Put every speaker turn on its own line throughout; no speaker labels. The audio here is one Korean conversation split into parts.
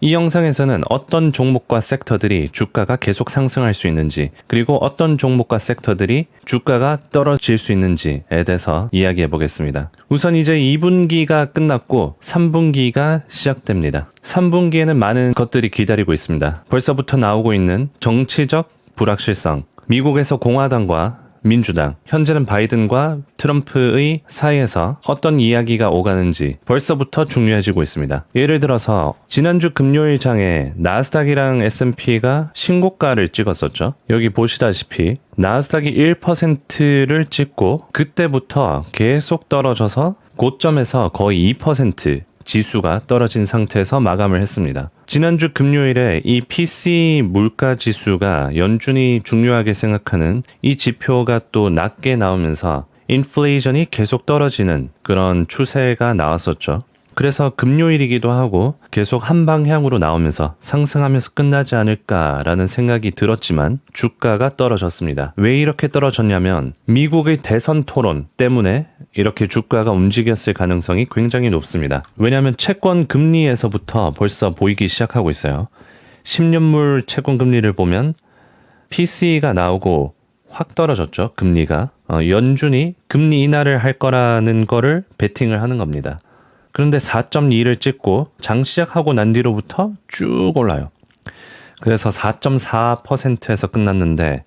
이 영상에서는 어떤 종목과 섹터들이 주가가 계속 상승할 수 있는지, 그리고 어떤 종목과 섹터들이 주가가 떨어질 수 있는지에 대해서 이야기해 보겠습니다. 우선 이제 2분기가 끝났고 3분기가 시작됩니다. 3분기에는 많은 것들이 기다리고 있습니다. 벌써부터 나오고 있는 정치적 불확실성, 미국에서 공화당과 민주당, 현재는 바이든과 트럼프의 사이에서 어떤 이야기가 오가는지 벌써부터 중요해지고 있습니다. 예를 들어서 지난주 금요일 장에 나스닥이랑 S&P가 신고가를 찍었었죠. 여기 보시다시피 나스닥이 1%를 찍고 그때부터 계속 떨어져서 고점에서 거의 2% 지수가 떨어진 상태에서 마감을 했습니다. 지난주 금요일에 이 PC 물가 지수가 연준이 중요하게 생각하는 이 지표가 또 낮게 나오면서 인플레이션이 계속 떨어지는 그런 추세가 나왔었죠. 그래서 금요일이기도 하고 계속 한 방향으로 나오면서 상승하면서 끝나지 않을까라는 생각이 들었지만 주가가 떨어졌습니다. 왜 이렇게 떨어졌냐면 미국의 대선 토론 때문에 이렇게 주가가 움직였을 가능성이 굉장히 높습니다. 왜냐하면 채권 금리에서부터 벌써 보이기 시작하고 있어요. 10년물 채권 금리를 보면 PC가 나오고 확 떨어졌죠. 금리가. 연준이 금리 인하를 할 거라는 거를 베팅을 하는 겁니다. 그런데 4.2를 찍고 장 시작하고 난 뒤로부터 쭉 올라요. 그래서 4.4%에서 끝났는데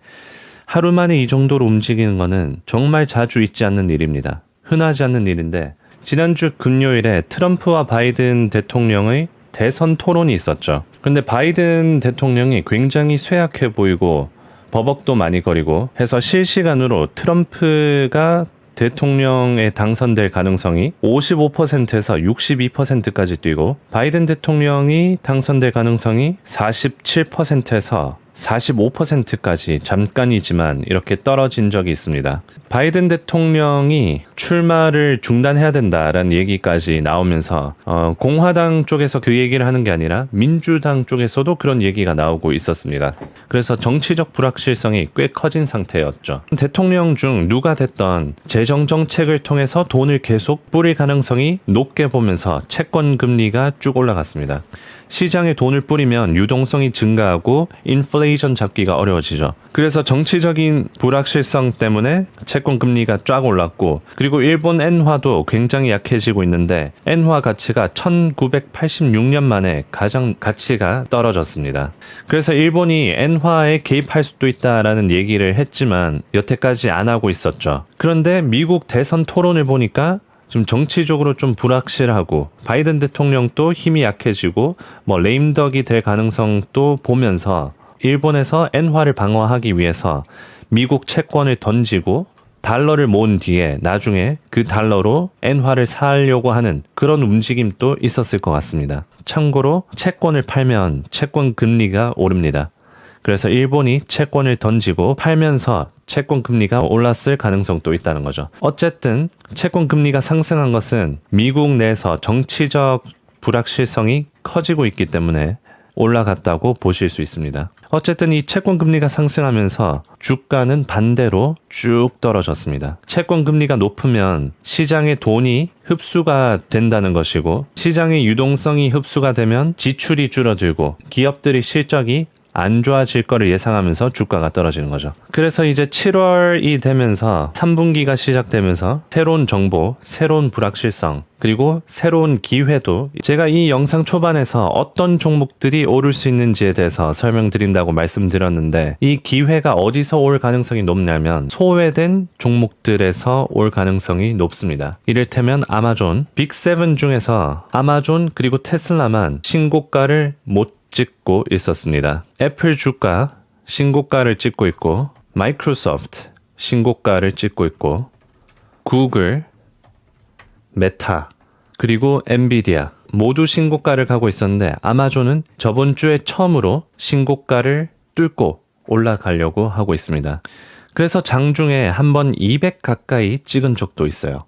하루 만에 이 정도로 움직이는 거는 정말 자주 있지 않는 일입니다. 흔하지 않는 일인데 지난주 금요일에 트럼프와 바이든 대통령의 대선 토론이 있었죠. 그런데 바이든 대통령이 굉장히 쇠약해 보이고 버벅도 많이 거리고 해서 실시간으로 트럼프가 대통령에 당선될 가능성이 55%에서 62%까지 뛰고 바이든 대통령이 당선될 가능성이 47%에서 45%까지 잠깐이지만 이렇게 떨어진 적이 있습니다. 바이든 대통령이 출마를 중단해야 된다라는 얘기까지 나오면서 공화당 쪽에서 그 얘기를 하는 게 아니라 민주당 쪽에서도 그런 얘기가 나오고 있었습니다. 그래서 정치적 불확실성이 꽤 커진 상태였죠. 대통령 중 누가 됐던 재정 정책을 통해서 돈을 계속 뿌릴 가능성이 높게 보면서 채권 금리가 쭉 올라갔습니다. 시장에 돈을 뿌리면 유동성이 증가하고 인플레이션 잡기가 어려워지죠. 그래서 정치적인 불확실성 때문에 채권 금리가 쫙 올랐고 그리고 일본 엔화도 굉장히 약해지고 있는데 엔화 가치가 1986년 만에 가장 가치가 떨어졌습니다. 그래서 일본이 엔화에 개입할 수도 있다라는 얘기를 했지만 여태까지 안 하고 있었죠. 그런데 미국 대선 토론을 보니까 좀 정치적으로 좀 불확실하고 바이든 대통령도 힘이 약해지고 레임덕이 될 가능성도 보면서 일본에서 엔화를 방어하기 위해서 미국 채권을 던지고 달러를 모은 뒤에 나중에 그 달러로 엔화를 사려고 하는 그런 움직임도 있었을 것 같습니다. 참고로 채권을 팔면 채권 금리가 오릅니다. 그래서 일본이 채권을 던지고 팔면서 채권 금리가 올랐을 가능성도 있다는 거죠. 어쨌든 채권 금리가 상승한 것은 미국 내에서 정치적 불확실성이 커지고 있기 때문에 올라갔다고 보실 수 있습니다. 어쨌든 이 채권 금리가 상승하면서 주가는 반대로 쭉 떨어졌습니다. 채권 금리가 높으면 시장의 돈이 흡수가 된다는 것이고 시장의 유동성이 흡수가 되면 지출이 줄어들고 기업들의 실적이 안 좋아질 거를 예상하면서 주가가 떨어지는 거죠. 그래서 이제 7월이 되면서 3분기가 시작되면서 새로운 정보, 새로운 불확실성, 그리고 새로운 기회도 제가 이 영상 초반에서 어떤 종목들이 오를 수 있는지에 대해서 설명드린다고 말씀드렸는데 이 기회가 어디서 올 가능성이 높냐면 소외된 종목들에서 올 가능성이 높습니다. 이를테면 아마존, 빅7 중에서 아마존 그리고 테슬라만 신고가를 못 찍고 있었습니다. 애플 주가 신고가를 찍고 있고 마이크로소프트 신고가를 찍고 있고 구글, 메타 그리고 엔비디아 모두 신고가를 가고 있었는데 아마존은 저번 주에 처음으로 신고가를 뚫고 올라가려고 하고 있습니다. 그래서 장중에 한번 200 가까이 찍은 적도 있어요.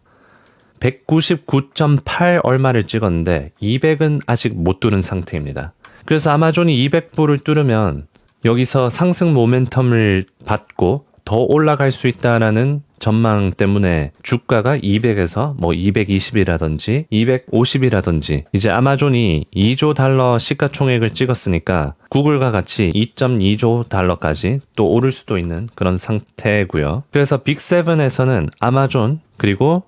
199.8 얼마를 찍었는데 200은 아직 못 뚫은 상태입니다. 그래서 아마존이 200불을 뚫으면 여기서 상승 모멘텀을 받고 더 올라갈 수 있다라는 전망 때문에 주가가 200에서 뭐 220이라든지 250이라든지 이제 아마존이 2조 달러 시가총액을 찍었으니까 구글과 같이 2.2조 달러까지 또 오를 수도 있는 그런 상태고요. 그래서 빅7에서는 아마존 그리고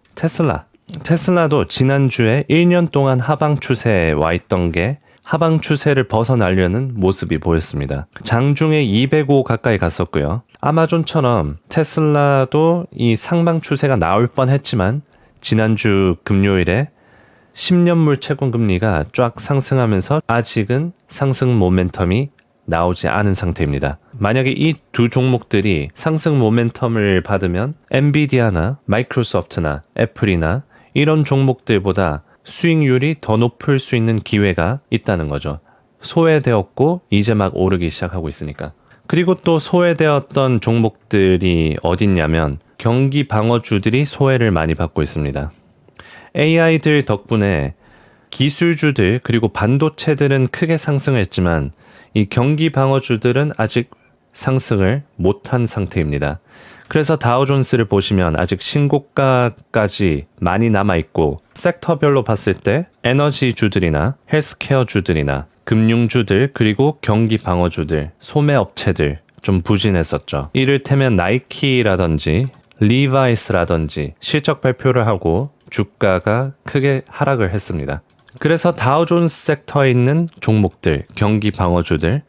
테슬라도 지난주에 1년 동안 하방 추세에 와 있던 게 하방 추세를 벗어나려는 모습이 보였습니다. 장중에 205 가까이 갔었고요. 아마존처럼 테슬라도 이 상방 추세가 나올 뻔했지만 지난주 금요일에 10년물 채권금리가 쫙 상승하면서 아직은 상승 모멘텀이 나오지 않은 상태입니다. 만약에 이 두 종목들이 상승 모멘텀을 받으면 엔비디아나 마이크로소프트나 애플이나 이런 종목들보다 수익률이 더 높을 수 있는 기회가 있다는 거죠. 소외되었고 이제 막 오르기 시작하고 있으니까. 그리고 또 소외되었던 종목들이 어딨냐면 경기 방어주들이 소외를 많이 받고 있습니다. AI들 덕분에 기술주들 그리고 반도체들은 크게 상승했지만 이 경기 방어주들은 아직 상승을 못한 상태입니다. 그래서 다우존스를 보시면 아직 신고가까지 많이 남아있고 섹터별로 봤을 때 에너지주들이나 헬스케어주들이나 금융주들 그리고 경기 방어주들, 소매업체들 좀 부진했었죠. 이를테면 나이키라든지 리바이스라든지 실적 발표를 하고 주가가 크게 하락을 했습니다. 그래서 다우존스 섹터에 있는 종목들, 경기 방어주들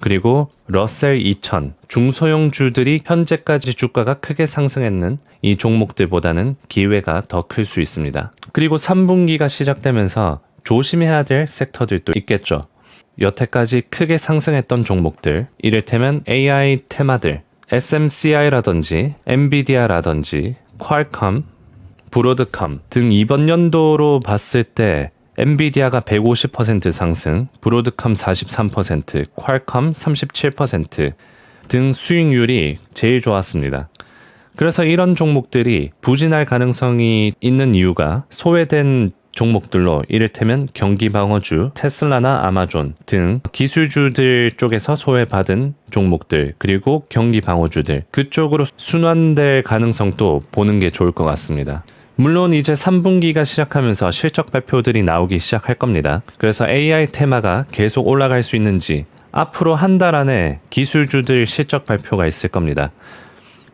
그리고 러셀 2000 중소형주들이 현재까지 주가가 크게 상승했는 이 종목들보다는 기회가 더 클 수 있습니다. 그리고 3분기가 시작되면서 조심해야 될 섹터들도 있겠죠. 여태까지 크게 상승했던 종목들, 이를테면 AI 테마들, SMCI라든지 엔비디아라든지 퀄컴, 브로드컴 등 이번 연도로 봤을 때 엔비디아가 150% 상승, 브로드컴 43%, 퀄컴 37% 등 수익률이 제일 좋았습니다. 그래서 이런 종목들이 부진할 가능성이 있는 이유가 소외된 종목들로 이를테면 경기방어주, 테슬라나 아마존 등 기술주들 쪽에서 소외받은 종목들 그리고 경기방어주들 그쪽으로 순환될 가능성도 보는 게 좋을 것 같습니다. 물론 이제 3분기가 시작하면서 실적 발표들이 나오기 시작할 겁니다. 그래서 AI 테마가 계속 올라갈 수 있는지 앞으로 한 달 안에 기술주들 실적 발표가 있을 겁니다.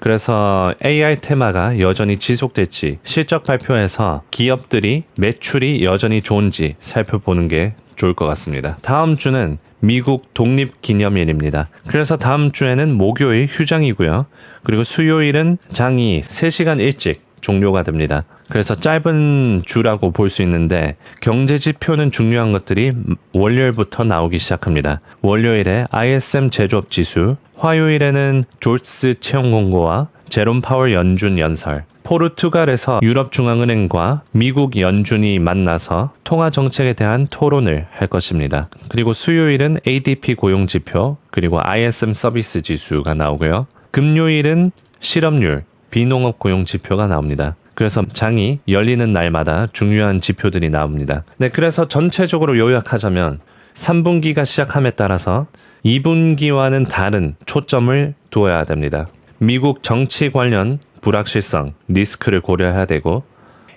그래서 AI 테마가 여전히 지속될지 실적 발표에서 기업들이 매출이 여전히 좋은지 살펴보는 게 좋을 것 같습니다. 다음 주는 미국 독립기념일입니다. 그래서 다음 주에는 목요일 휴장이고요. 그리고 수요일은 장이 3시간 일찍 종료가 됩니다. 그래서 짧은 주라고 볼 수 있는데 경제 지표는 중요한 것들이 월요일부터 나오기 시작합니다. 월요일에 ISM 제조업 지수, 화요일에는 졸스 채용 공고와 제롬 파월 연준 연설, 포르투갈에서 유럽중앙은행과 미국 연준이 만나서 통화 정책에 대한 토론을 할 것입니다. 그리고 수요일은 ADP 고용 지표, 그리고 ISM 서비스 지수가 나오고요. 금요일은 실업률, 비농업 고용 지표가 나옵니다. 그래서 장이 열리는 날마다 중요한 지표들이 나옵니다. 네, 그래서 전체적으로 요약하자면 3분기가 시작함에 따라서 2분기와는 다른 초점을 두어야 됩니다. 미국 정치 관련 불확실성, 리스크를 고려해야 되고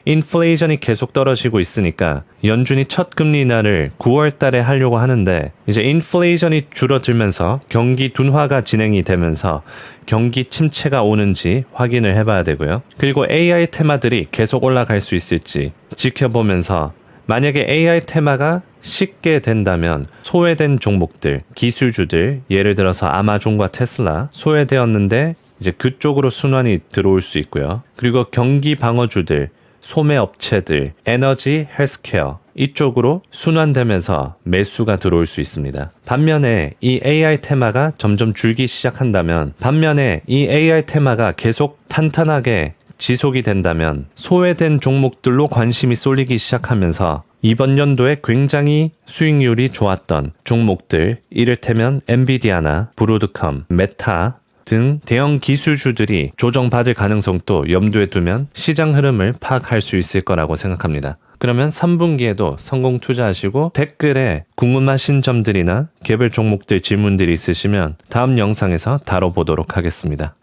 인플레이션이 계속 떨어지고 있으니까 연준이 첫 금리 인하를 9월 달에 하려고 하는데 이제 인플레이션이 줄어들면서 경기 둔화가 진행이 되면서 경기 침체가 오는지 확인을 해봐야 되고요. 그리고 AI 테마들이 계속 올라갈 수 있을지 지켜보면서 만약에 AI 테마가 쉽게 된다면 소외된 종목들, 기술주들, 예를 들어서 아마존과 테슬라 소외되었는데 이제 그쪽으로 순환이 들어올 수 있고요. 그리고 경기 방어주들, 소매업체들, 에너지, 헬스케어 이쪽으로 순환되면서 매수가 들어올 수 있습니다. 반면에 이 AI 테마가 점점 줄기 시작한다면 반면에 이 AI 테마가 계속 탄탄하게 지속이 된다면 소외된 종목들로 관심이 쏠리기 시작하면서 이번 연도에 굉장히 수익률이 좋았던 종목들 이를테면 엔비디아나 브로드컴, 메타 등 대형 기술주들이 조정받을 가능성도 염두에 두면 시장 흐름을 파악할 수 있을 거라고 생각합니다. 그러면 3분기에도 성공 투자하시고 댓글에 궁금하신 점들이나 개별 종목들 질문들이 있으시면 다음 영상에서 다뤄보도록 하겠습니다.